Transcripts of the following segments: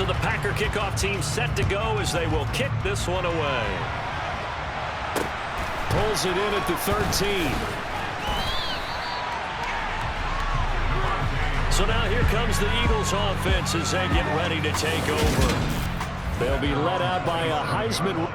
So the Packer kickoff team set to go as they will kick this one away. Pulls it in at the 13. So now here comes the Eagles offense as they get ready to take over. They'll be led out by a Heisman.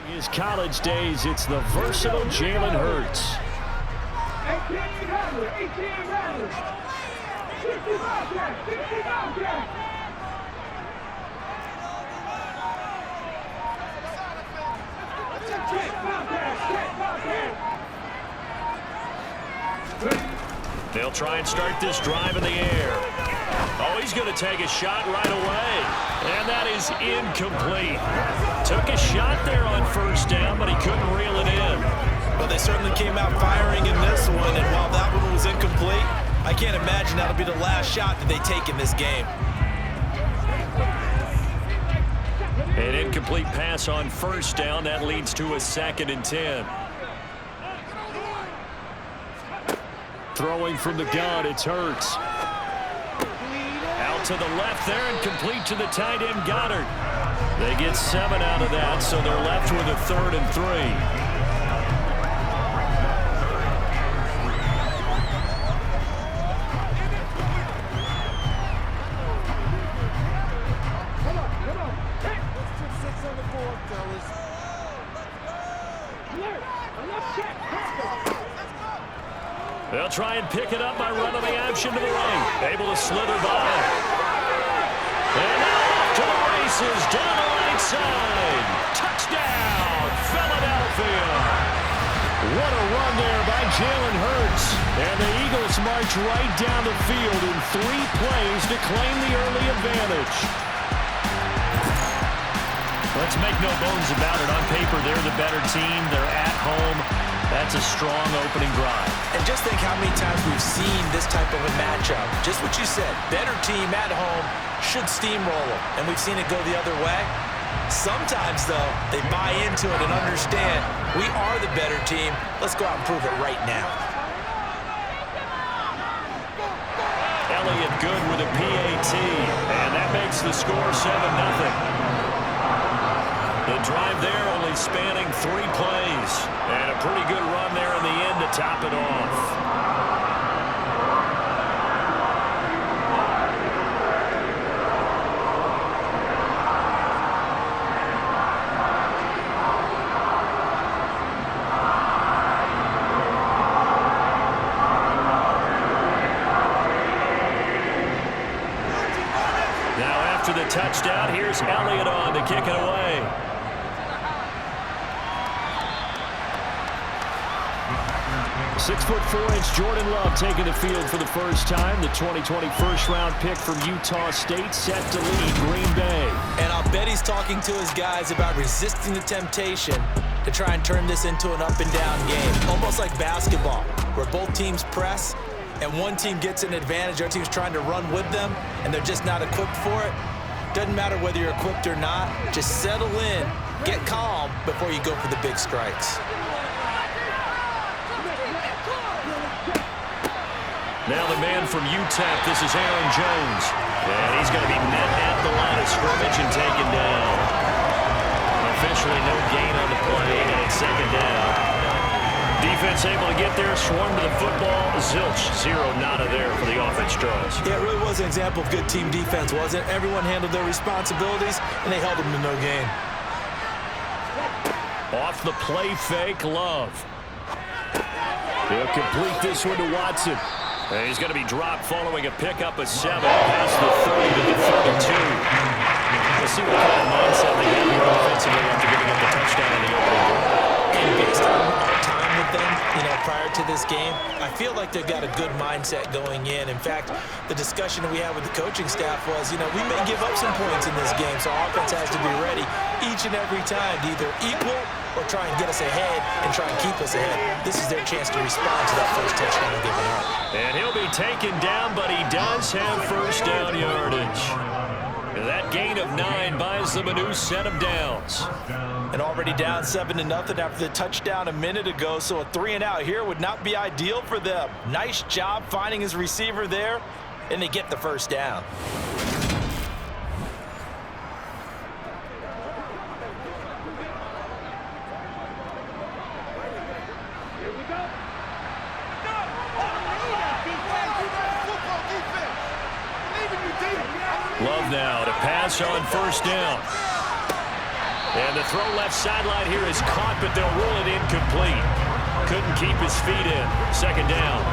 His college days, it's the versatile Jalen Hurts. 18 They'll try and start this drive in the air. Oh, he's going to take a shot right away. And that is incomplete. Took a shot there on first down, but he couldn't reel it in. Well, they certainly came out firing in this one, and while that one was incomplete, I can't imagine that'll be the last shot that they take in this game. An incomplete pass on first down. That leads to a 2nd and 10. Throwing from the gun, it's Hurts. Out to the left there and complete to the tight end Goddard. They get 7 out of that, so they're left with a 3rd and 3. They'll try and pick it up by running the action to the right. Able to slither by. And now off to the races down the right side. Touchdown, Philadelphia. What a run there by Jalen Hurts. And the Eagles march right down the field in 3 plays to claim the early advantage. Let's make no bones about it. On paper, they're the better team. They're at home. That's a strong opening drive. And just think how many times we've seen this type of a matchup. Just what you said, better team at home should steamroll them. And we've seen it go the other way. Sometimes, though, they buy into it and understand we are the better team. Let's go out and prove it right now. Elliott good with a PAT. And that makes the score 7-0. The drive there only spanning 3 plays. And a pretty good run there in the end to top it off. Now after the touchdown, here's Elliott on to kick it away. 6'4" Jordan Love taking the field for the first time. The 2020 first-round pick from Utah State set to lead Green Bay. And I'll bet he's talking to his guys about resisting the temptation to try and turn this into an up-and-down game. Almost like basketball, where both teams press, and one team gets an advantage, our team's trying to run with them, and they're just not equipped for it. Doesn't matter whether you're equipped or not. Just settle in, get calm before you go for the big strikes. Now the man from UTEP, this is Aaron Jones. And he's going to be met at the line of scrimmage and taken down. Officially no gain on the play, and it's 2nd down. Defense able to get there, swarm to the football. Zilch, 0 nada there for the offense draws. Yeah, it really was an example of good team defense, wasn't it? Everyone handled their responsibilities, and they held them to no gain. Off the play fake, Love. He'll complete this one to Watson. And he's going to be dropped following a pickup of 7 past the 30 to the 32. We'll see what kind of mindset they have here offensively after giving up the touchdown in the opening drive. And based on our time with them, prior to this game, I feel like they've got a good mindset going in. In fact, the discussion that we had with the coaching staff was, we may give up some points in this game, so our offense has to be ready each and every time to either equal or try and get us ahead and try and keep us ahead. This is their chance to respond to that first touchdown given up. And he'll be taken down, but he does have first down yardage. That gain of 9 buys them a new set of downs. And already down 7-0 after the touchdown a minute ago, so a 3-and-out here would not be ideal for them. Nice job finding his receiver there, and they get the first down. Love now to pass on first down. And the throw left sideline here is caught, but they'll rule it incomplete. Couldn't keep his feet in. Second down.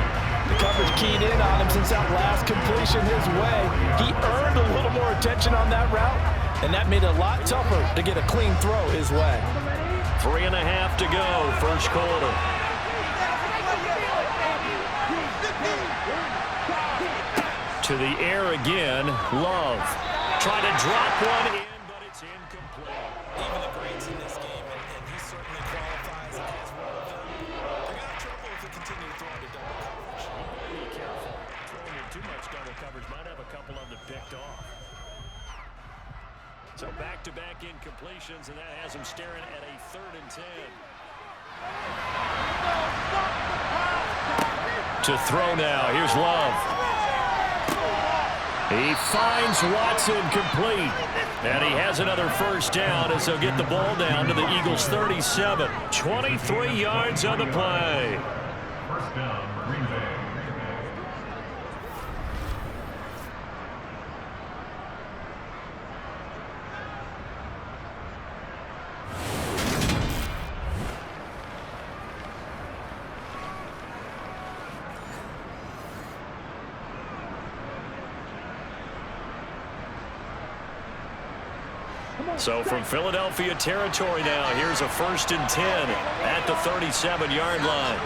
The coverage keyed in on him since that last completion his way. He earned a little more attention on that route, and that made it a lot tougher to get a clean throw his way. 3.5 to go, first quarter. To the air again, Love. Trying to drop one in, but it's incomplete. Even the greats in this game, and he certainly qualifies as one of them, they're going to have trouble if they continue to throw into double coverage. Be careful. Throwing in too much double coverage might have a couple of them picked off. So back-to-back incompletions, and that has him staring at a 3rd and 10. To throw now. Here's Love. He finds Watson complete. And he has another first down as they'll get the ball down to the Eagles' 37. 23 yards on the play. First down, Green Bay. So from Philadelphia territory now, here's a 1st and 10 at the 37-yard line.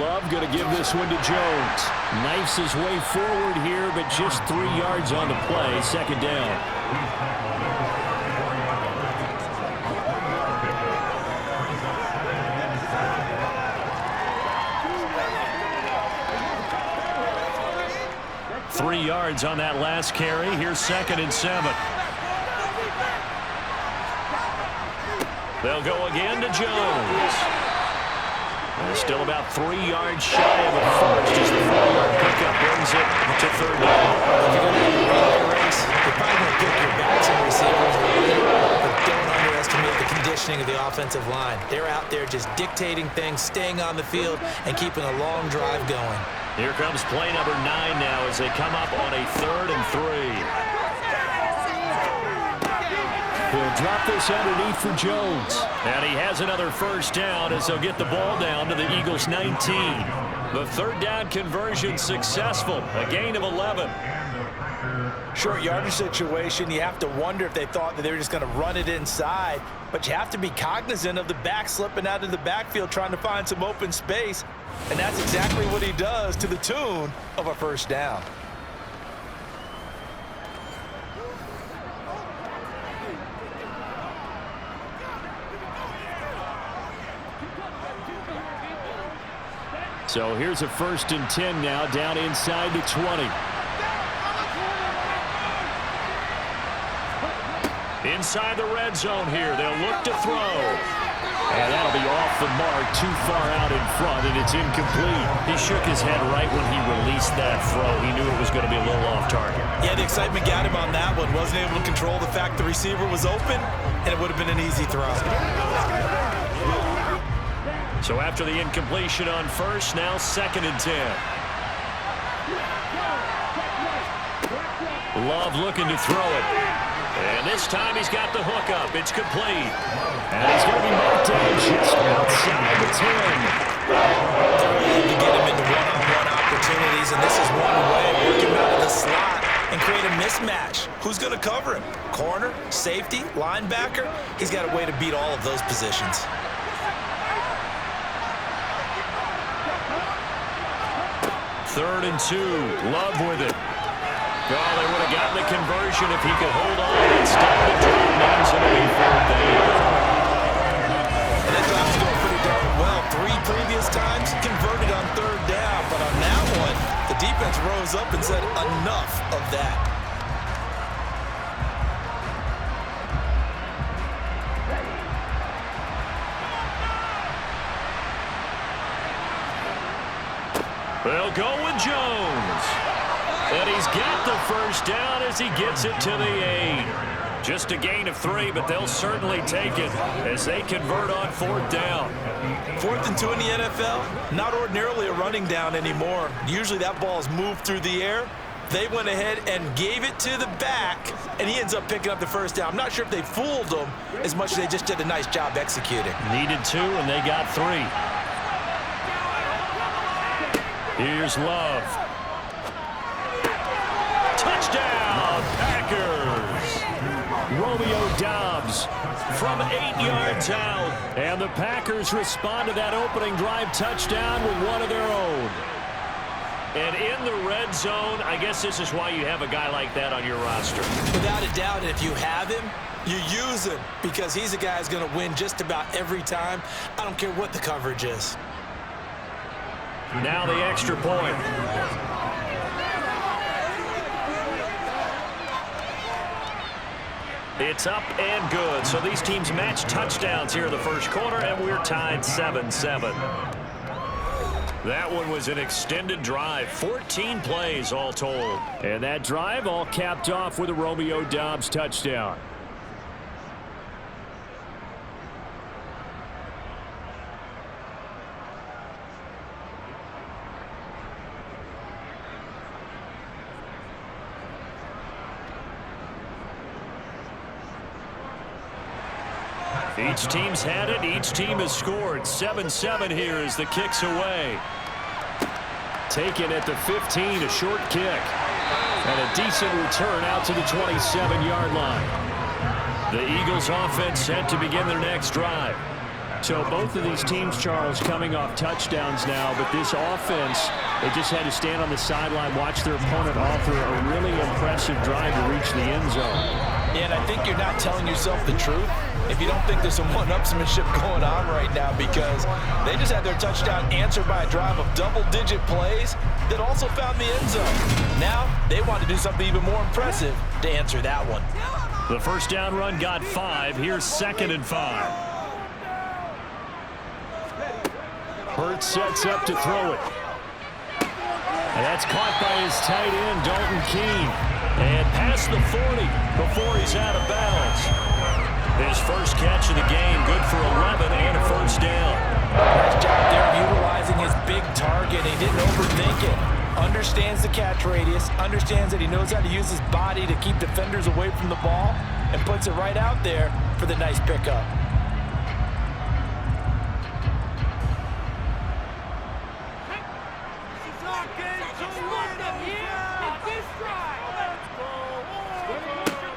Love going to give this one to Jones. Knifes his way forward here, but just 3 yards on the play. Second down. 3 yards on that last carry. Here's 2nd and 7. They'll go again to Jones. They're still about 3 yards shy of a first as the 4-yard pickup brings it to 3rd down. If you're going to have a relay race, you're probably going to pick your backs and receivers, but don't underestimate the conditioning of the offensive line. They're out there just dictating things, staying on the field, and keeping a long drive going. Here comes play number 9 now as they come up on a 3rd and 3. He'll drop this underneath for Jones. And he has another first down as they'll get the ball down to the Eagles' 19. The 3rd down conversion successful, a gain of 11. Short yardage situation, you have to wonder if they thought that they were just going to run it inside, but you have to be cognizant of the back slipping out of the backfield trying to find some open space, and that's exactly what he does to the tune of a first down. So here's a 1st and 10 now, down inside the 20. Inside the red zone here, they'll look to throw. And that'll be off the mark, too far out in front, and it's incomplete. He shook his head right when he released that throw. He knew it was going to be a little off target. Yeah, the excitement got him on that one. Wasn't able to control the fact the receiver was open, and it would have been an easy throw. So after the incompletion on first, now 2nd and 10. Love looking to throw it. And this time he's got the hook up. It's complete. And he's going to be marked down just outside the 10. To get him into one-on-one opportunities, and this is one way. Work him out of the slot and create a mismatch. Who's going to cover him? Corner, safety, linebacker? He's got a way to beat all of those positions. Third and 2. Love with it. Oh, they would have gotten the conversion if he could hold on and stop the drive. Names him to be fourth down. And that drive's going pretty darn well. 3 previous times converted on third down. But on that one, the defense rose up and said, enough of that. They'll go with Jones. And he's got the first down as he gets it to the 8. Just a gain of 3, but they'll certainly take it as they convert on fourth down. 4th and 2 in the NFL, not ordinarily a running down anymore. Usually that ball is moved through the air. They went ahead and gave it to the back, and he ends up picking up the first down. I'm not sure if they fooled him as much as they just did a nice job executing. Needed 2, and they got 3. Here's Love. Touchdown, Packers! Romeo Doubs from 8 yards out. And the Packers respond to that opening drive touchdown with one of their own. And in the red zone, I guess this is why you have a guy like that on your roster. Without a doubt, if you have him, you use him because he's a guy who's going to win just about every time. I don't care what the coverage is. Now the extra point. It's up and good. So these teams match touchdowns here in the first quarter, and we're tied 7-7. That one was an extended drive. 14 plays all told. And that drive all capped off with a Romeo Doubs touchdown. Each team's had it. Each team has scored. 7-7 here as the kick's away. Taken at the 15, a short kick. And a decent return out to the 27-yard line. The Eagles offense set to begin their next drive. So both of these teams, Charles, coming off touchdowns now, but this offense, they just had to stand on the sideline, watch their opponent offer a really impressive drive to reach the end zone. Yeah, and I think you're not telling yourself the truth if you don't think there's some one-upsmanship going on right now, because they just had their touchdown answered by a drive of double-digit plays that also found the end zone. Now they want to do something even more impressive to answer that one. The first down run got 5. Here's 2nd and 5. Hurts sets up to throw it. And that's caught by his tight end, Dalton Keene. And past the 40 before he's out of bounds. His first catch of the game, good for 11 and a first down. Nice job there of utilizing his big target. He didn't overthink it. Understands the catch radius, understands that he knows how to use his body to keep defenders away from the ball, and puts it right out there for the nice pickup.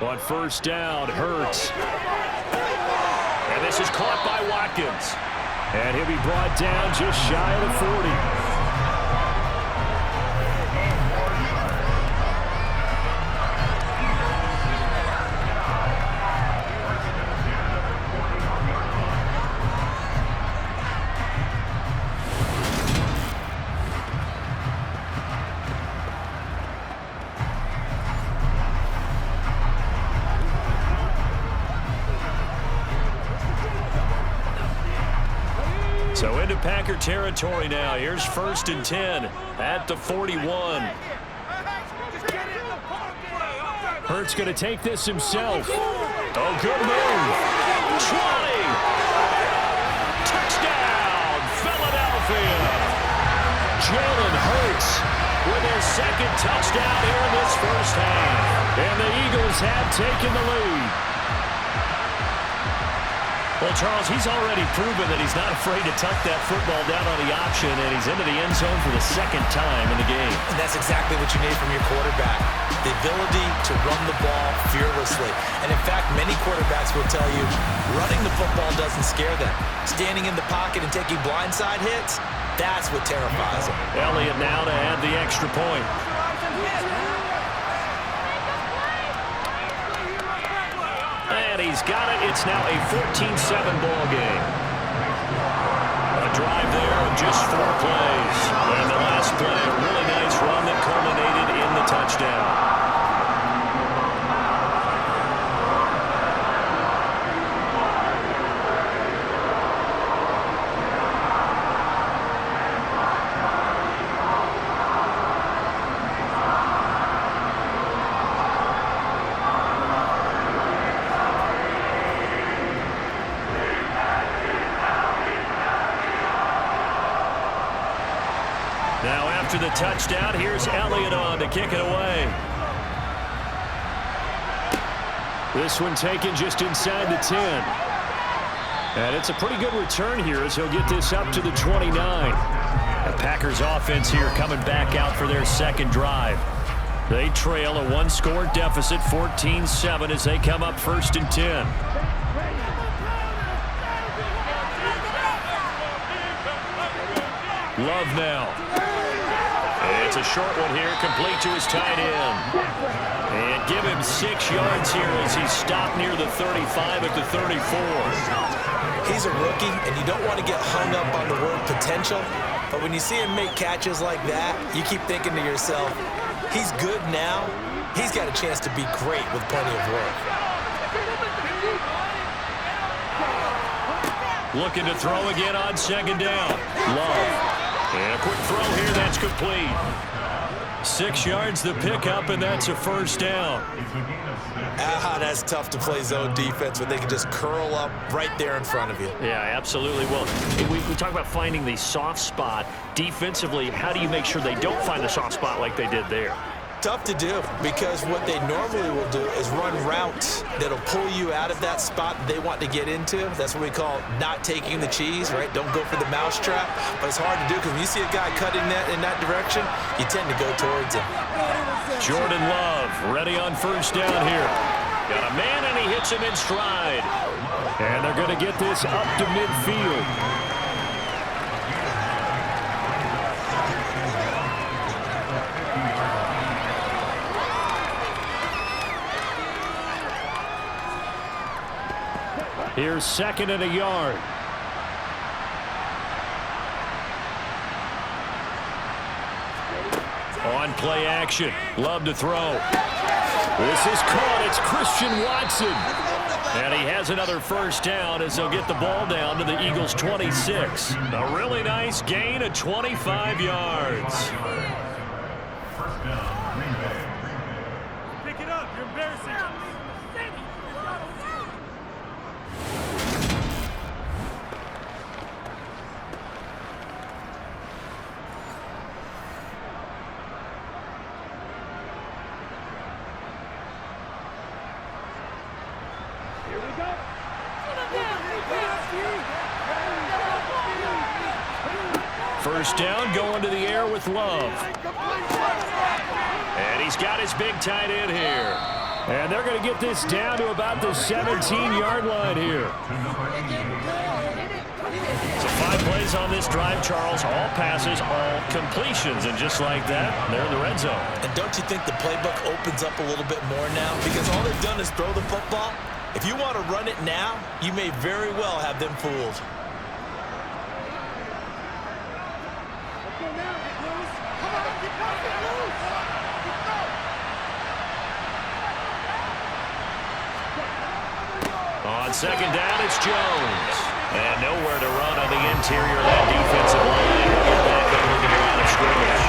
On first down, Hurts. And this is caught by Watkins. And he'll be brought down just shy of the 40. So into Packer territory now. Here's 1st and 10 at the 41. Hurts going to take this himself. Oh, good move. 20. Touchdown, Philadelphia. Jalen Hurts with his 2nd touchdown here in this first half. have taken the lead. Well, Charles, he's already proven that he's not afraid to tuck that football down on the option, and he's into the end zone for the second time in the game. And that's exactly what you need from your quarterback, the ability to run the ball fearlessly. And in fact, many quarterbacks will tell you running the football doesn't scare them. Standing in the pocket and taking blindside hits, that's what terrifies them. Elliott now to add the extra point. And he's got it. It's now a 14-7 ball game. A drive there of just 4 plays. And the last play, a really nice run that culminated in the touchdown. Now after the touchdown, here's Elliott on to kick it away. This one taken just inside the 10. And it's a pretty good return here as he'll get this up to the 29. The Packers offense here coming back out for their second drive. They trail a 1-score deficit, 14-7, as they come up 1st and 10. Love now. It's a short one here, complete to his tight end. And give him 6 yards here as he's stopped near the 35 at the 34. He's a rookie, and you don't want to get hung up on the word potential. But when you see him make catches like that, you keep thinking to yourself, he's good now. He's got a chance to be great with plenty of work. Looking to throw again on 2nd down. Love. And a quick throw here, that's complete. 6 yards the pickup, and that's a 1st down. That's tough to play zone defense when they can just curl up right there in front of you. Yeah, absolutely. Well, we talk about finding the soft spot. Defensively, how do you make sure they don't find the soft spot like they did there? Tough to do, because what they normally will do is run routes that'll pull you out of that spot they want to get into. That's what we call not taking the cheese, right? Don't go for the mousetrap. But it's hard to do because when you see a guy cutting that in that direction, you tend to go towards him. Jordan Love ready on 1st down here. Got a man, and he hits him in stride. And they're going to get this up to midfield. Here's 2nd and a yard. On play action. Love to throw. This is caught. It's Christian Watson. And he has another 1st down as they'll get the ball down to the Eagles' 26. A really nice gain of 25 yards. 1st down, Green Bay. Pick it up. You're embarrassing. First down, going to the air with Love. And he's got his big tight end here. And they're going to get this down to about the 17-yard line here. So 5 plays on this drive, Charles. All passes, all completions. And just like that, they're in the red zone. And don't you think the playbook opens up a little bit more now? Because all they've done is throw the football. If you want to run it now, you may very well have them fooled. On 2nd down, it's Jones. And nowhere to run on the interior of that defensive line. Get back over to the line of scrimmage.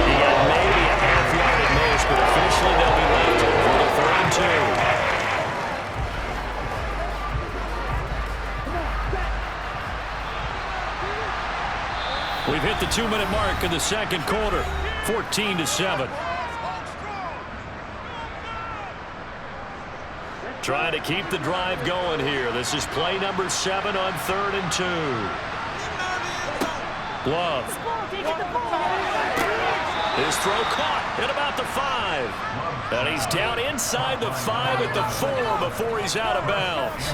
He got maybe a half yard at most, but officially they'll be left for the 3rd and 2. We've hit the 2-minute mark in the 2nd quarter. 14-7. Trying to keep the drive going here. This is play number 7 on 3rd and 2. Love. His throw caught at about the 5. And he's down inside the 5 at the 4 before he's out of bounds.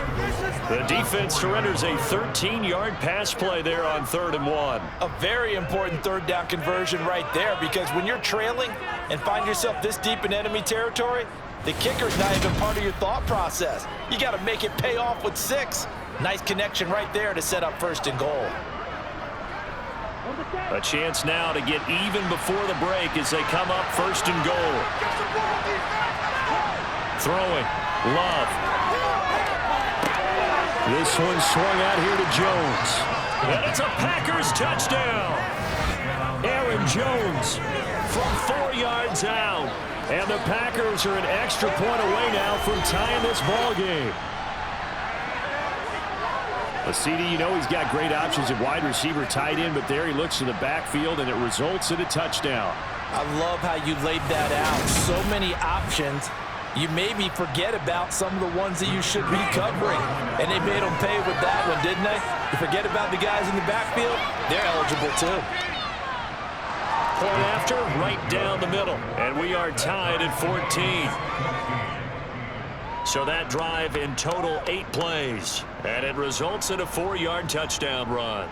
The defense surrenders a 13-yard pass play there on 3rd and 1. A very important 3rd down conversion right there, because when you're trailing and find yourself this deep in enemy territory, the kicker's not even part of your thought process. You got to make it pay off with 6. Nice connection right there to set up 1st and goal. A chance now to get even before the break as they come up 1st and goal. Throwing. Love. This one swung out here to Jones. And it's a Packers touchdown. Aaron Jones from 4 yards out. And the Packers are an extra point away now from tying this ball game. A CD, you know he's got great options at wide receiver, tight end, but there he looks to the backfield, and it results in a touchdown. I love how you laid that out. So many options. You maybe forget about some of the ones that you should be covering. And they made them pay with that one, didn't they? You forget about the guys in the backfield, they're eligible too. Point after, right down the middle. And we are tied at 14. So that drive in total 8 plays. And it results in a 4-yard touchdown run.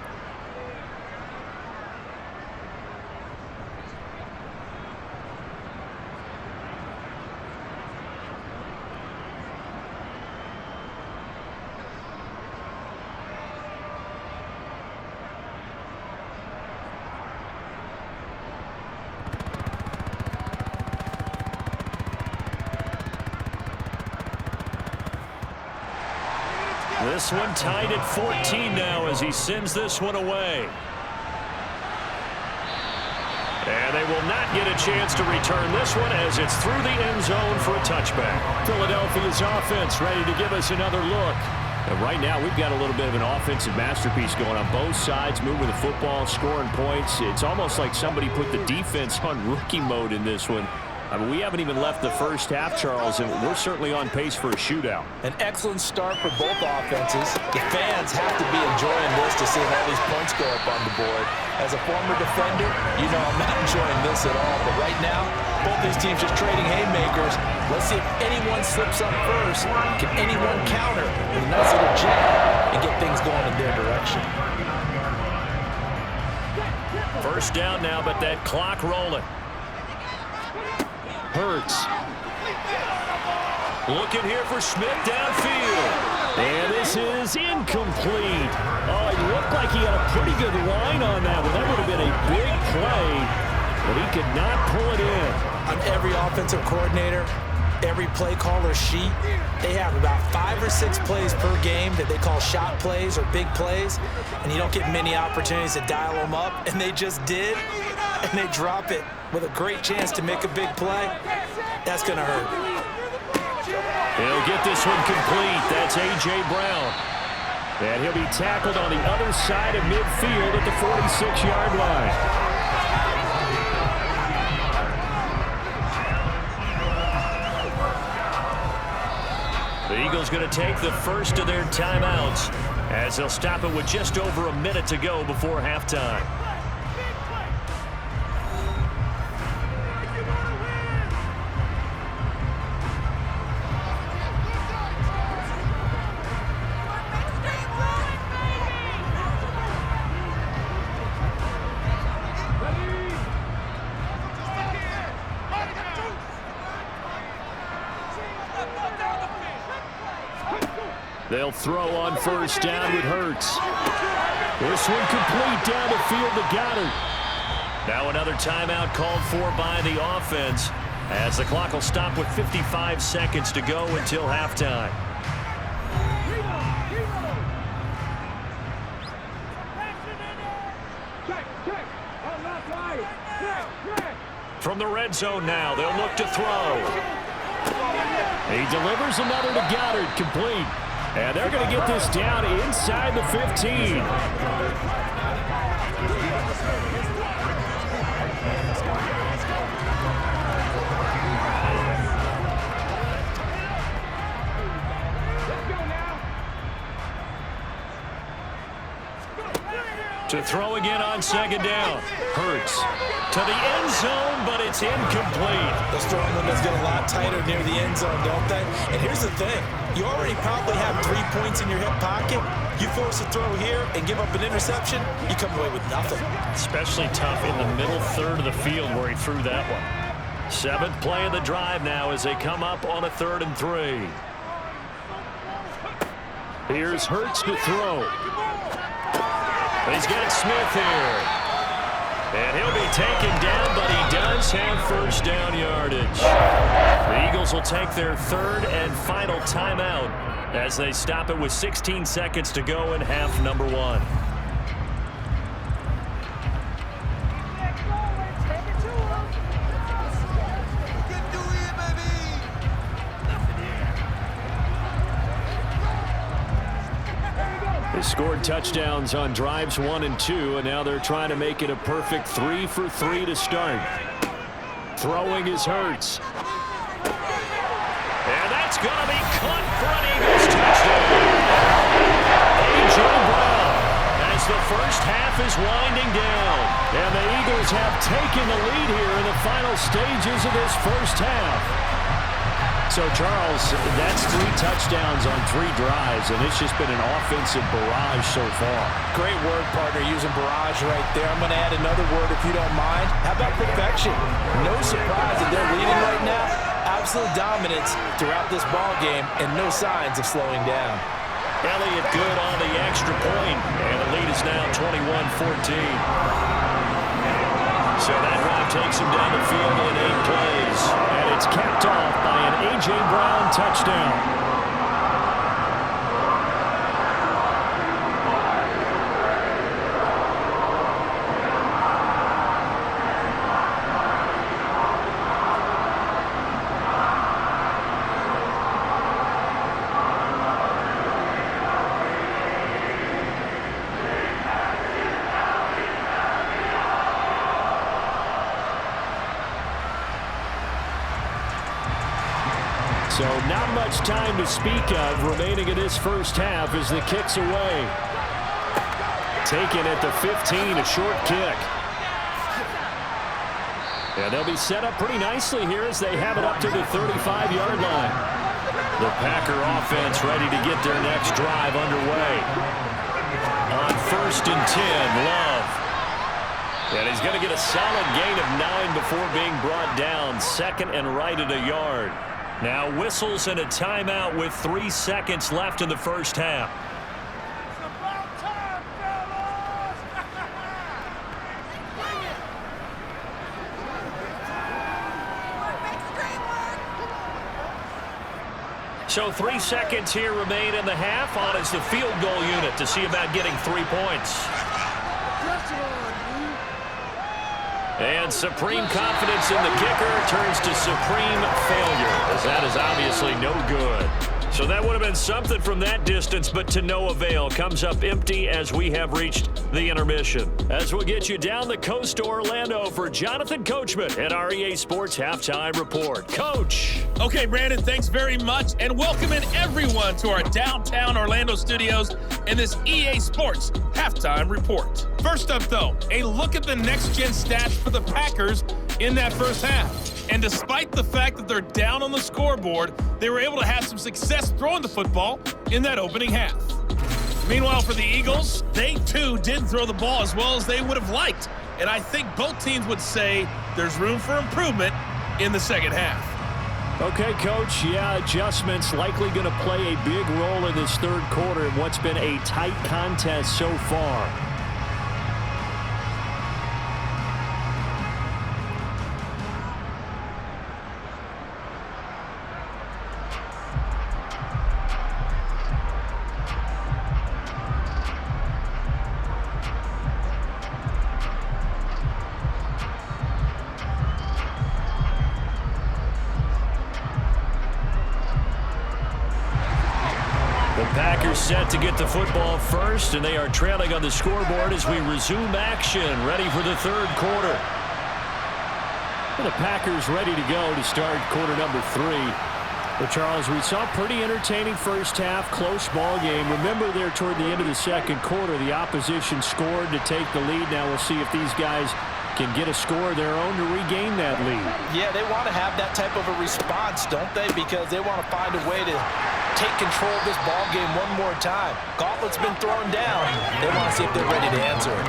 This one tied at 14 now as he sends this one away. And they will not get a chance to return this one as it's through the end zone for a touchback. Philadelphia's offense ready to give us another look. And right now we've got a little bit of an offensive masterpiece going on both sides, moving the football, scoring points. It's almost like somebody put the defense on rookie mode in this one. I mean, we haven't even left the first half, Charles, and we're certainly on pace for a shootout. An excellent start for both offenses. The fans have to be enjoying this to see all these points go up on the board. As a former defender, you know I'm not enjoying this at all. But right now, both these teams just trading haymakers. Let's see if anyone slips up first. Can anyone counter with a nice little jab and get things going in their direction? First down now, but that clock rolling. Hurts. Looking here for Smith downfield. And this is incomplete. Oh, he looked like he had a pretty good line on that one. That would have been a big play, but he could not pull it in. On every offensive coordinator, every play caller sheet, they have about 5 or 6 plays per game that they call shot plays or big plays, and you don't get many opportunities to dial them up, and they just did, and they drop it with a great chance to make a big play. That's going to hurt. He'll get this one complete. That's A.J. Brown. And he'll be tackled on the other side of midfield at the 46-yard line. The Eagles going to take the first of their timeouts as they'll stop it with just over a minute to go before halftime. They'll throw on first down with Hurts. This one complete down the field to Goddard. Now another timeout called for by the offense as the clock will stop with 55 seconds to go until halftime. From the red zone now, they'll look to throw. He delivers another to Goddard, complete. And they're going to get this down inside the 15. To throw again on second down. Hurts to the end zone, but it's incomplete. Those throwing windows get a lot tighter near the end zone, don't they? And here's the thing. You already probably have 3 points in your hip pocket. You force a throw here and give up an interception, you come away with nothing. Especially tough in the middle third of the field where he threw that one. 7th play of the drive now as they come up on a 3rd and 3. Here's Hurts to throw. He's got Smith here. And he'll be taken down, but he does have first down yardage. The Eagles will take their 3rd and final timeout as they stop it with 16 seconds to go in half number 1. They scored touchdowns on drives 1 and 2, and now they're trying to make it a perfect 3 for 3 to start. Throwing is Hurts. And that's going to be caught for an Eagles touchdown. A.J. Brown as the first half is winding down. And the Eagles have taken the lead here in the final stages of this first half. So, Charles, that's 3 touchdowns on 3 drives, and it's just been an offensive barrage so far. Great word, partner, using barrage right there. I'm going to add another word if you don't mind. How about perfection? No surprise that they're leading right now. Absolute dominance throughout this ball game and no signs of slowing down. Elliott good on the extra point, and the lead is now 21-14. So that drive takes him down the field in 8 plays. And it's capped off by an A.J. Brown touchdown. So not much time to speak of remaining in this first half as the kick's away. Taken at the 15, a short kick. And they'll be set up pretty nicely here as they have it up to the 35-yard line. The Packer offense ready to get their next drive underway. On 1st and 10, Love. And he's going to get a solid gain of 9 before being brought down. 2nd and right at a yard. Now whistles and a timeout with 3 seconds left in the first half. It's about time, fellas! So 3 seconds here remain in the half. On is the field goal unit to see about getting 3 points. And supreme confidence in the kicker turns to supreme failure, as that is obviously no good. So that would have been something from that distance, but to no avail. Comes up empty as we have reached the intermission. As we'll get you down the coast to Orlando for Jonathan Coachman at our EA Sports Halftime Report. Coach. Okay, Brandon, thanks very much, and welcoming everyone to our downtown Orlando studios in this EA Sports Halftime Report. First up, though, a look at the next-gen stats for the Packers in that first half. And despite the fact that they're down on the scoreboard, they were able to have some success throwing the football in that opening half. Meanwhile, for the Eagles, they too didn't throw the ball as well as they would have liked. And I think both teams would say there's room for improvement in the second half. Okay, Coach, yeah, adjustments likely going to play a big role in this third quarter in what's been a tight contest so far. Packers set to get the football first, and they are trailing on the scoreboard as we resume action, ready for the third quarter. And the Packers ready to go to start quarter number 3. Well, Charles, we saw a pretty entertaining first half, close ball game. Remember there toward the end of the second quarter, the opposition scored to take the lead. Now we'll see if these guys can get a score of their own to regain that lead. Yeah, they want to have that type of a response, don't they? Because they want to find a way to take control of this ball game one more time. Gauntlet's been thrown down. They want to see if they're ready to answer it.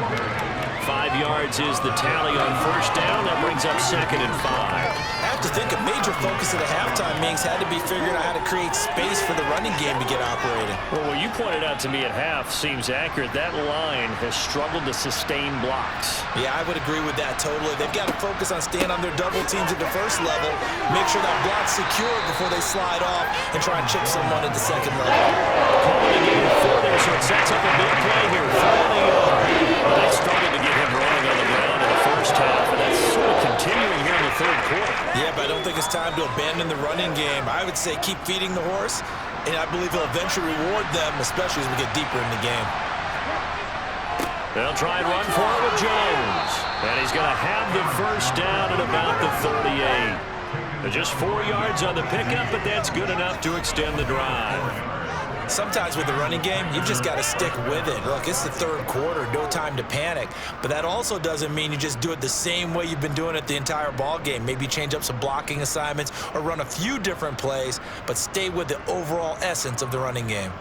5 yards is the tally on first down. That brings up 2nd and 5. I have to think a major focus of the halftime meetings had to be figuring out how to create space for the running game to get operating. Well, what you pointed out to me at half seems accurate. That line has struggled to sustain blocks. Yeah, I would agree with that totally. They've got to focus on staying on their double teams at the first level, make sure that block's secure before they slide off and try and chip someone at the second level. Calling a game of 4 there, so it sets up a big play here. They started to get him running on the ground in the first half, and that's sort of continuing here in the third quarter. Yeah, but I don't think it's time to abandon the running game. I would say keep feeding the horse, and I believe he'll eventually reward them, especially as we get deeper in the game. They'll try and run for it with Jones. And he's going to have the first down at about the 38. Just 4 yards on the pickup, but that's good enough to extend the drive. Sometimes with the running game, you've just got to stick with it. Look, it's the third quarter, no time to panic. But that also doesn't mean you just do it the same way you've been doing it the entire ball game. Maybe change up some blocking assignments or run a few different plays, but stay with the overall essence of the running game.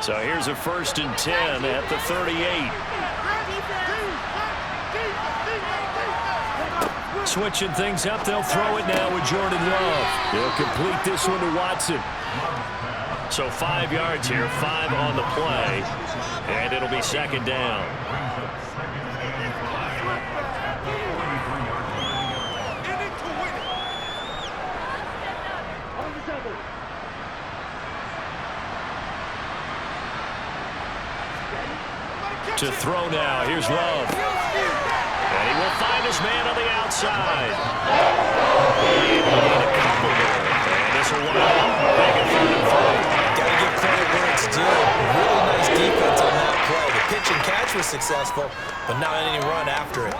So here's a 1st and 10 at the 38. Switching things up, they'll throw it now with Jordan Love. He'll complete this one to Watson. So 5 yards here, 5 on the play, and it'll be 2nd down. To throw now, here's Love. And he will find his man on the outside. And this will line up. Make it 3rd and 4. Got to give credit where it's due. Really nice defense on that play. The pitch and catch was successful, but not any run after it.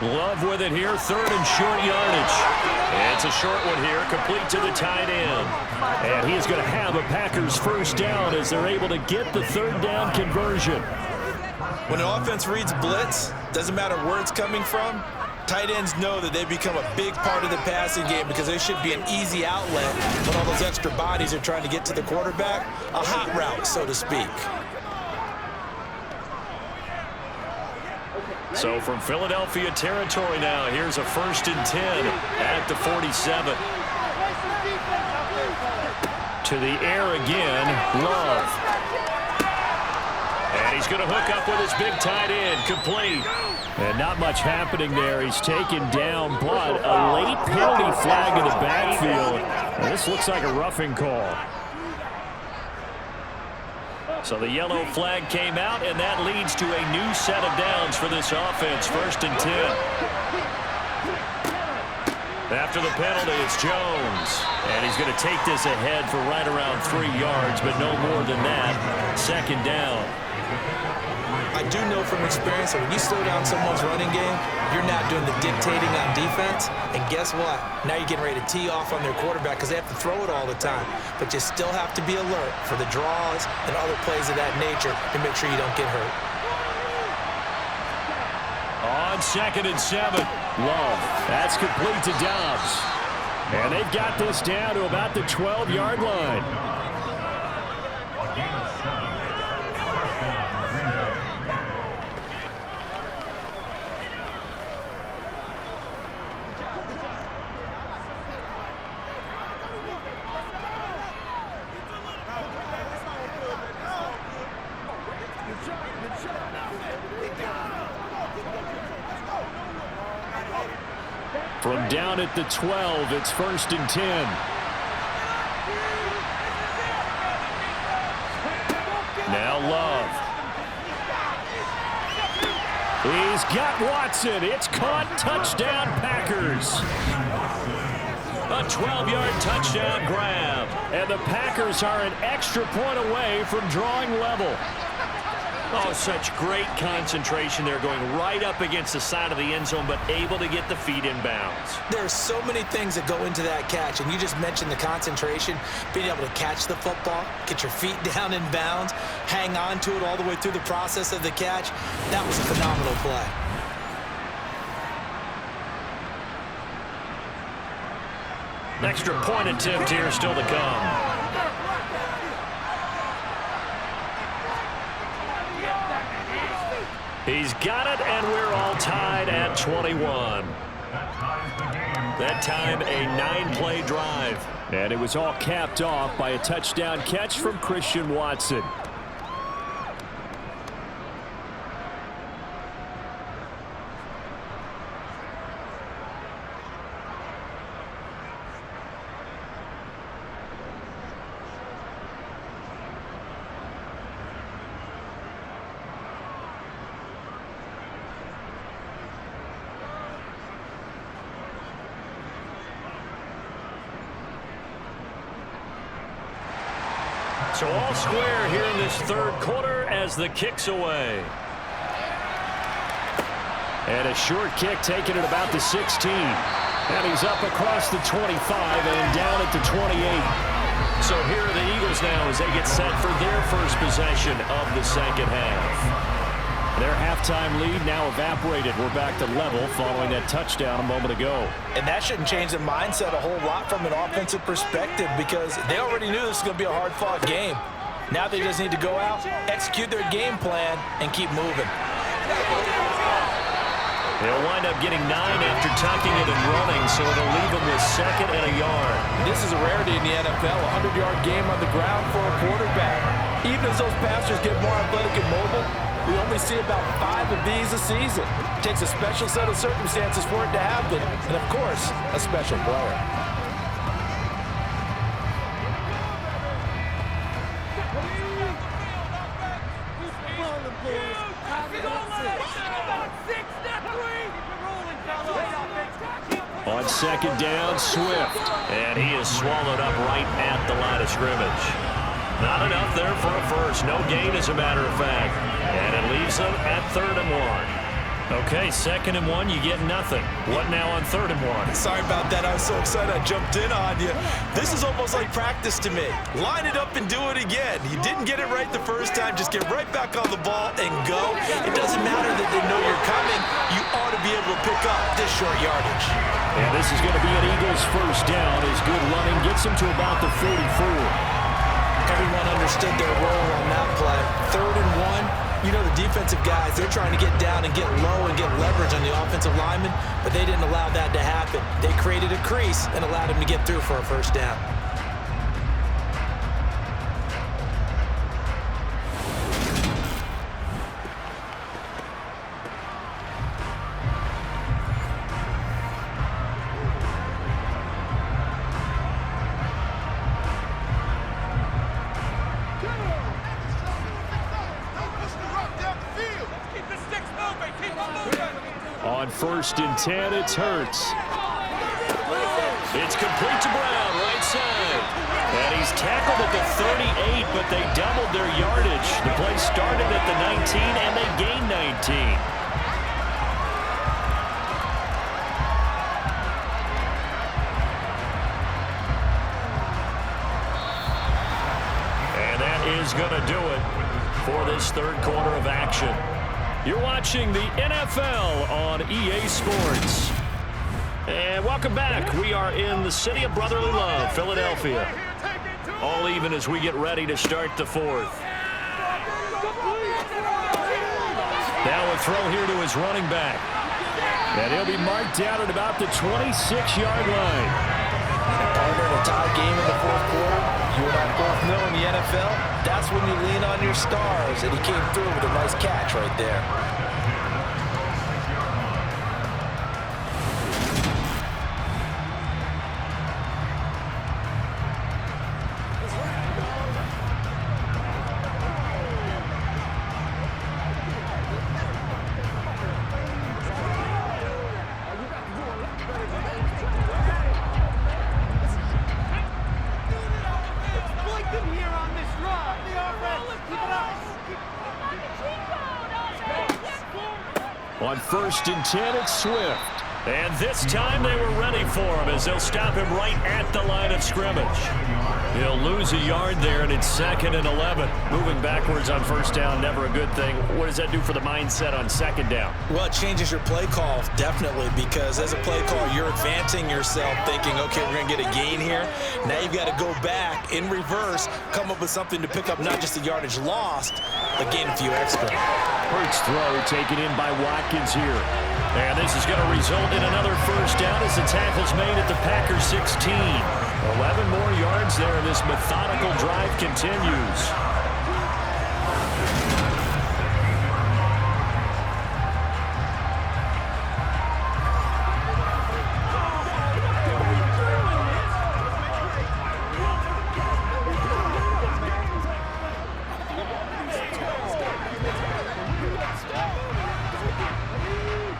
Love with it here, 3rd and short yardage. And it's a short one here, complete to the tight end. And he's going to have a Packers first down as they're able to get the 3rd down conversion. When an offense reads blitz, doesn't matter where it's coming from, tight ends know that they become a big part of the passing game because they should be an easy outlet when all those extra bodies are trying to get to the quarterback. A hot route, so to speak. So from Philadelphia territory now, here's a 1st and 10 at the 47. To the air again, Love. And he's going to hook up with his big tight end, complete. And not much happening there. He's taken down, but a late penalty flag in the backfield. And this looks like a roughing call. So the yellow flag came out, and that leads to a new set of downs for this offense. 1st and 10. After the penalty, it's Jones. And he's going to take this ahead for right around 3 yards, but no more than that. 2nd down. I do know from experience that when you slow down someone's running game, you're not doing the dictating on defense. And guess what? Now you're getting ready to tee off on their quarterback because they have to throw it all the time. But you still have to be alert for the draws and other plays of that nature to make sure you don't get hurt. On 2nd and 7, Love. That's complete to Dobbs. And they've got this down to about the 12-yard line. From down at the 12, it's 1st and 10. Now Love. He's got Watson. It's caught. Touchdown, Packers. A 12-yard touchdown grab. And the Packers are an extra point away from drawing level. Oh, such great concentration there, going right up against the side of the end zone, but able to get the feet in bounds. There's so many things that go into that catch, and you just mentioned the concentration, being able to catch the football, get your feet down in bounds, hang on to it all the way through the process of the catch. That was a phenomenal play. Extra point attempt here still to come. He's got it, and we're all tied at 21. That time, a 9-play drive. And it was all capped off by a touchdown catch from Christian Watson. So all square here in this third quarter as the kick's away. And a short kick taken at about the 16. And he's up across the 25 and down at the 28. So here are the Eagles now as they get set for their first possession of the second half. Their halftime lead now evaporated. We're back to level following that touchdown a moment ago. And that shouldn't change the mindset a whole lot from an offensive perspective because they already knew this was going to be a hard-fought game. Now they just need to go out, execute their game plan, and keep moving. They'll wind up getting 9 after tucking it and running, so it'll leave them with second and a yard. This is a rarity in the NFL, a 100-yard game on the ground for a quarterback. Even as those passers get more athletic and mobile, we only see about 5 of these a season. It takes a special set of circumstances for it to happen, and of course, a special player. On second down, Swift. And he is swallowed up right at the line of scrimmage. Not enough there for a first. No gain, as a matter of fact. And it leaves them at 3rd and 1. Okay, 2nd and 1, you get nothing. What now on 3rd and 1? Sorry about that. I was so excited I jumped in on you. This is almost like practice to me. Line it up and do it again. You didn't get it right the first time. Just get right back on the ball and go. It doesn't matter that they know you're coming. You ought to be able to pick up this short yardage. And this is going to be an Eagles first down as good running gets them to about the 44. Everyone understood their role on that play. 3rd and 1. You know the defensive guys, they're trying to get down and get low and get leverage on the offensive lineman, but they didn't allow that to happen. They created a crease and allowed him to get through for a first down. On 1st and 10, it's Hurts. It's complete to Brown, right side. And he's tackled at the 38, but they doubled their yardage. The play started at the 19, and they gained 19. And that is going to do it for this third quarter of action. You're watching the NFL on EA Sports. And welcome back. We are in the city of brotherly love, Philadelphia. All even as we get ready to start the fourth. Now a throw here to his running back. And he'll be marked down at about the 26-yard line. Partner in a tie game in the fourth quarter. You and I both know in the NFL, that's when you lean on your stars, and he came through with a nice catch right there. On 1st and 10, it's Swift. And this time they were ready for him as they'll stop him right at the line of scrimmage. He'll lose a yard there, and it's 2nd and 11. Moving backwards on 1st down, never a good thing. What does that do for the mindset on 2nd down? Well, it changes your play call, definitely, because as a play call, you're advancing yourself thinking, okay, we're going to get a gain here. Now you've got to go back in reverse, come up with something to pick up not just the yardage lost, but gain a few extra. Hurts throw taken in by Watkins here. And this is going to result in another 1st down as the tackle's made at the Packers 16. 11 more yards there, and this methodical drive continues.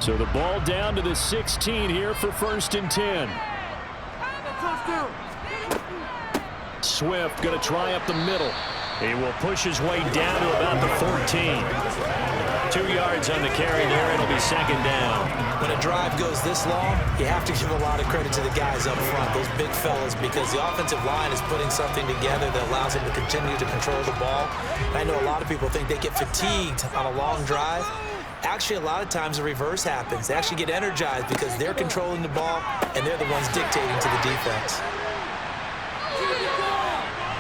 So the ball down to the 16 here for 1st and 10. Swift going to try up the middle. He will push his way down to about the 14. 2 yards on the carry there. It'll be 2nd down. When a drive goes this long, you have to give a lot of credit to the guys up front, those big fellas, because the offensive line is putting something together that allows them to continue to control the ball. And I know a lot of people think they get fatigued on a long drive. Actually, a lot of times the reverse happens. They actually get energized because they're controlling the ball and they're the ones dictating to the defense.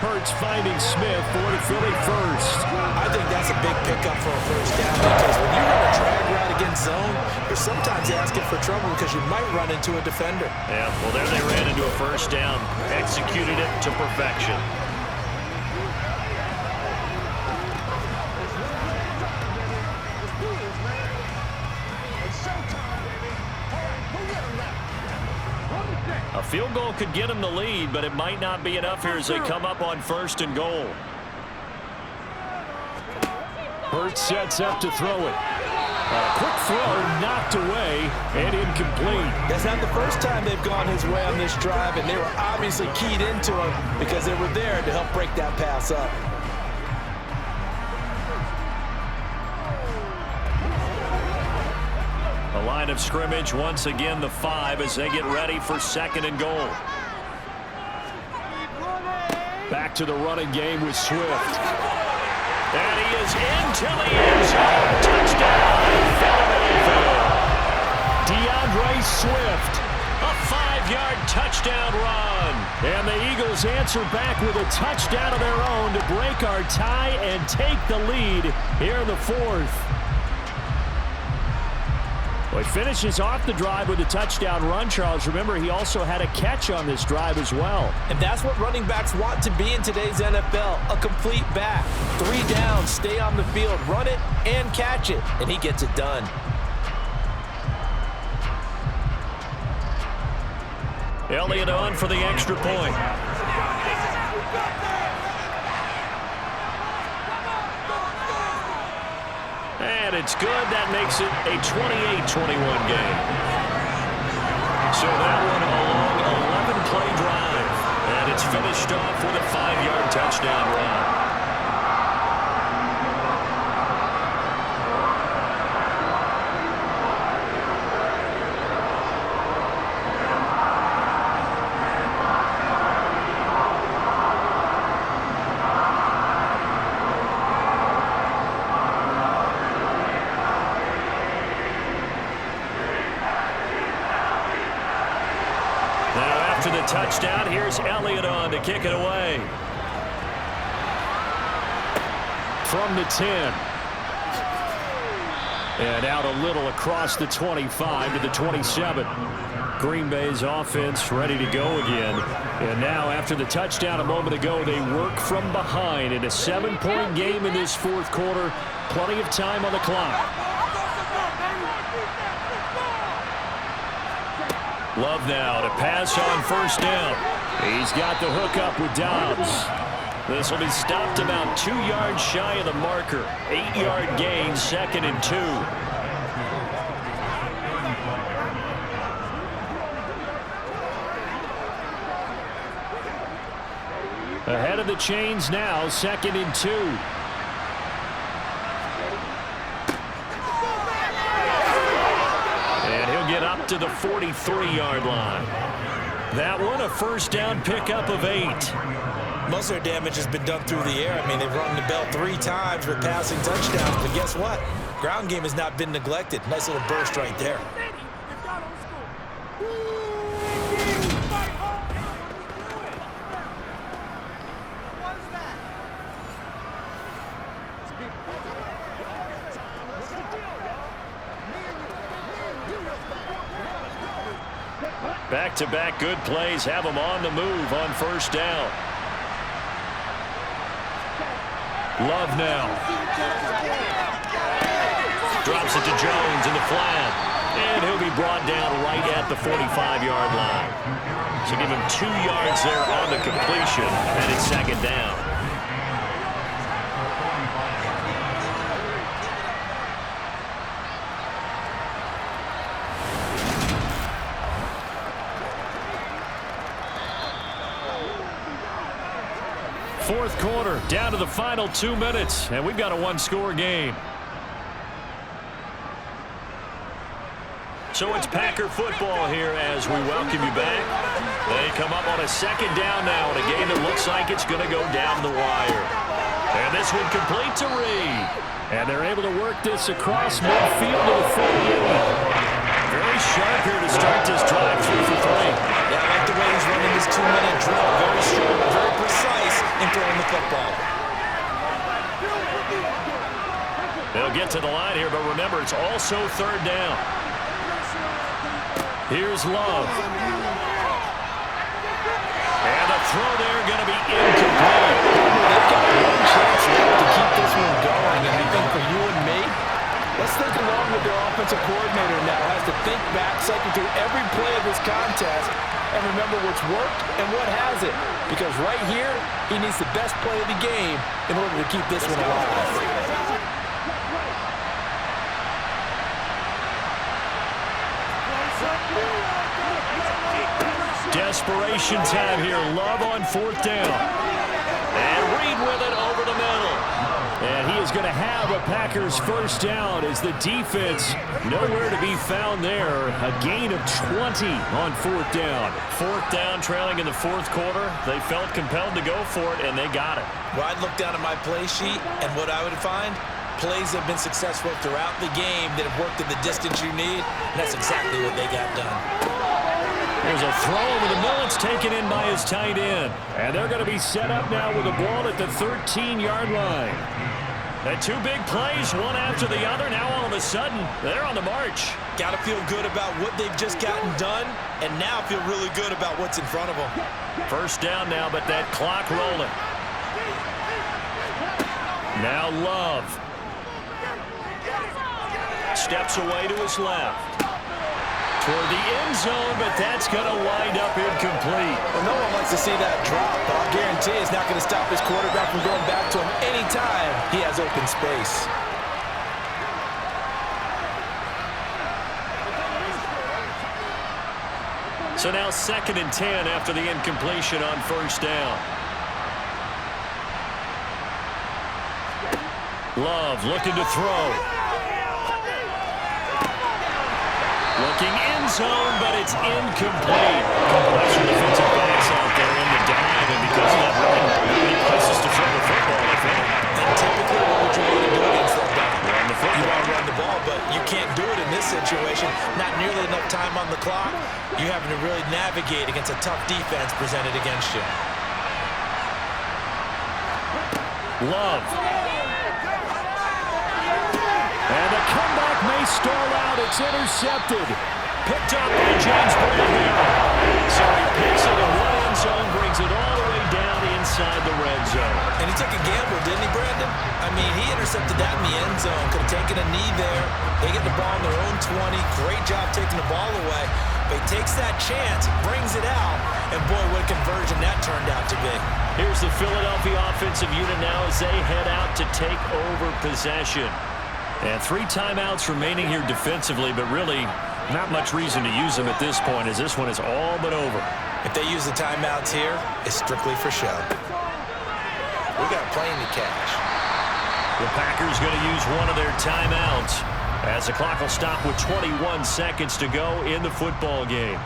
Hurts finding Smith for the Philly 1st. I think that's a big pickup for a 1st down because when you run a drag route against zone, you're sometimes asking for trouble because you might run into a defender. Yeah, well, there they ran into a 1st down. Executed it to perfection. A field goal could get them the lead, but it might not be enough here as they come up on 1st and goal. Hurts sets up to throw it. A quick throw knocked away and incomplete. That's not the first time they've gone his way on this drive, and they were obviously keyed into him because they were there to help break that pass up. The line of scrimmage, once again, the 5 as they get ready for 2nd and goal. Back to the running game with Swift. And he is into the end zone. Touchdown, Philadelphia. DeAndre Swift. A 5-yard touchdown run. And the Eagles answer back with a touchdown of their own to break our tie and take the lead here in the 4th. Well, he finishes off the drive with a touchdown run, Charles. Remember, he also had a catch on this drive as well. And that's what running backs want to be in today's NFL, a complete back. 3 downs, stay on the field, run it, and catch it. And he gets it done. Elliott on for the extra point. And it's good. That makes it a 28-21 game. So that one a long 11-play drive. And it's finished off with a 5-yard touchdown run. After the touchdown, here's Elliott on to kick it away. From the 10. And out a little across the 25 to the 27. Green Bay's offense ready to go again. And now after the touchdown a moment ago, they work from behind in a 7-point game in this 4th quarter. Plenty of time on the clock. Love now to pass on 1st down. He's got the hook up with Dobbs. This will be stopped about 2 yards shy of the marker. 8-yard gain, 2nd and 2. Ahead of the chains now, 2nd and 2. to the 43-yard line. That one, a first down pickup of 8. Most of their damage has been done through the air. I mean, they've rung the bell 3 times with passing touchdowns, but guess what? Ground game has not been neglected. Nice little burst right there. Back-to-back good plays have them on the move on first down. Love now. Drops it to Jones in the flat. And he'll be brought down right at the 45-yard line. So give him 2 yards there on the completion, and it's second down. Fourth quarter, down to the final 2 minutes, and we've got a one-score game. So it's Packer football here as we welcome you back. They come up on a second down now in a game that looks like it's going to go down the wire. And this one complete to Reed. And they're able to work this across midfield to the 48. Very sharp here to start this drive, 3 for 3. Yeah, I like the way he's running this 2-minute drill. Very strong, very precise in throwing the football. They'll get to the line here, but remember, it's also third down. Here's Love. And the throw there going to be incomplete. They've got one chance left to keep this one going, and I think for you and me, let's think along with their offensive coordinator now. Has to think back, cycle through every play of this contest, and remember what's worked and what hasn't. Because right here, he needs the best play of the game in order to keep this one alive. Desperation time here. Love on fourth down. And Reed with it over the middle. And he is going to have a Packers first down as the defense nowhere to be found there. A gain of 20 on fourth down. Fourth down trailing in the fourth quarter. They felt compelled to go for it, and they got it. Well, I'd look down at my play sheet, and what I would find, plays have been successful throughout the game that have worked at the distance you need, and that's exactly what they got done. There's a throw over the middle. It's taken in by his tight end. And they're going to be set up now with the ball at the 13-yard line. And 2 big plays, one after the other. Now all of a sudden, they're on the march. Got to feel good about what they've just gotten done, and now feel really good about what's in front of them. First down now, but that clock rolling. Now Love. Steps away to his left. Toward the end zone, but that's going to wind up incomplete. Well, no one likes to see that drop, but I'll guarantee it's not going to stop his quarterback from going back to him anytime he has open space. So now 2nd and 10 after the incompletion on first down. Love looking to throw. Looking end zone, but it's incomplete. Extra defensive backs out there in the dive, and because of that, really many places to throw the football, I think. And typically, what would you want to do against that guy? Run the football. You want to run the ball, but you can't do it in this situation. Not nearly enough time on the clock. You're having to really navigate against a tough defense presented against you. Love. And the comeback may stall out. It's intercepted. Picked up by James Bradbury. So he picks it in one end zone, brings it all the way down inside the red zone. And he took a gamble, didn't he, Brandon? I mean, he intercepted that in the end zone. Could have taken a knee there. They get the ball on their own 20. Great job taking the ball away. But he takes that chance, brings it out, and boy, what a conversion that turned out to be. Here's the Philadelphia offensive unit now as they head out to take over possession. And 3 timeouts remaining here defensively, but really not much reason to use them at this point as this one is all but over. If they use the timeouts here, it's strictly for show. We got a plane to catch. The Packers going to use one of their timeouts. As the clock will stop with 21 seconds to go in the football game.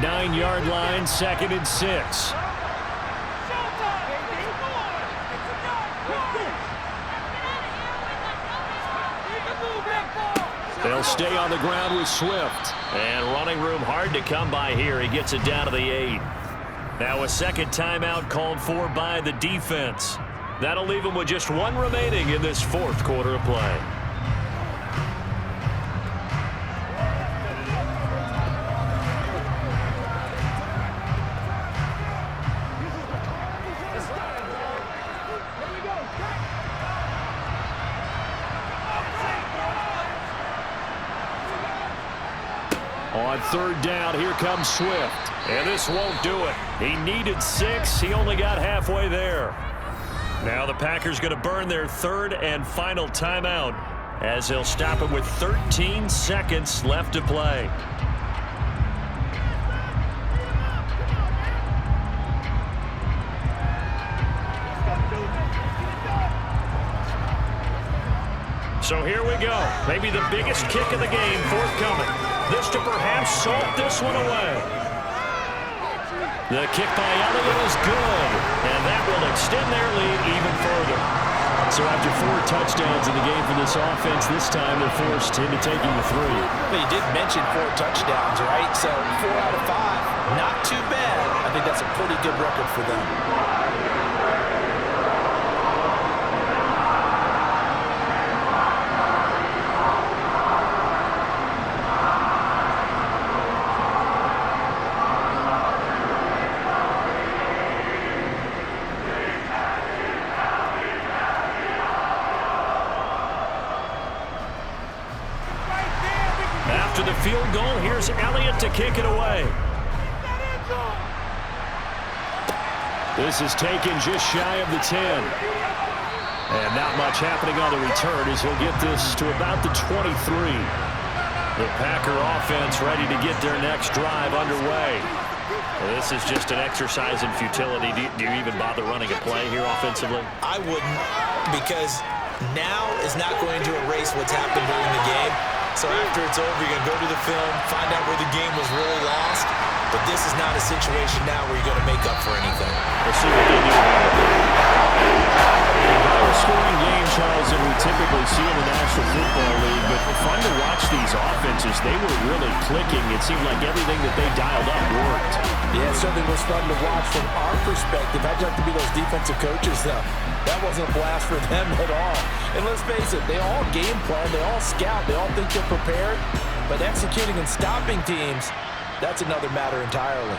Nine-yard line, 2nd and 6. They'll stay on the ground with Swift. And running room hard to come by here. He gets it down to the 8. Now a second timeout called for by the defense. That'll leave him with just one remaining in this 4th quarter of play. On 3rd down, here comes Swift. And this won't do it. He needed 6. He only got halfway there. Now the Packers going to burn their 3rd and final timeout as they'll stop it with 13 seconds left to play. So here we go. Maybe the biggest kick of the game forthcoming. This to perhaps salt this one away. The kick by Elliott is good, and that will extend their lead even further. So after 4 touchdowns in the game for this offense, this time they're forced into taking the 3. But you did mention 4 touchdowns, right? So 4 out of 5, not too bad. I think that's a pretty good record for them. After the field goal, here's Elliott to kick it away. This is taken just shy of the 10. And not much happening on the return as he'll get this to about the 23. The Packer offense ready to get their next drive underway. Well, this is just an exercise in futility. Do you even bother running a play here offensively? I wouldn't, because now is not going to erase what's happened during the game. So after it's over, you're going to go to the film, find out where the game was really lost. But this is not a situation now where you're going to make up for anything. We'll see what they do. A scoring game, Charles, that we typically see in the National Football League, but fun to watch these offenses. They were really clicking. It seemed like everything that they dialed up worked. Yeah, it certainly was fun to watch from our perspective. I'd like to be those defensive coaches, though. That wasn't a blast for them at all. And let's face it, they all game plan, they all scout, they all think they're prepared. But executing and stopping teams, that's another matter entirely.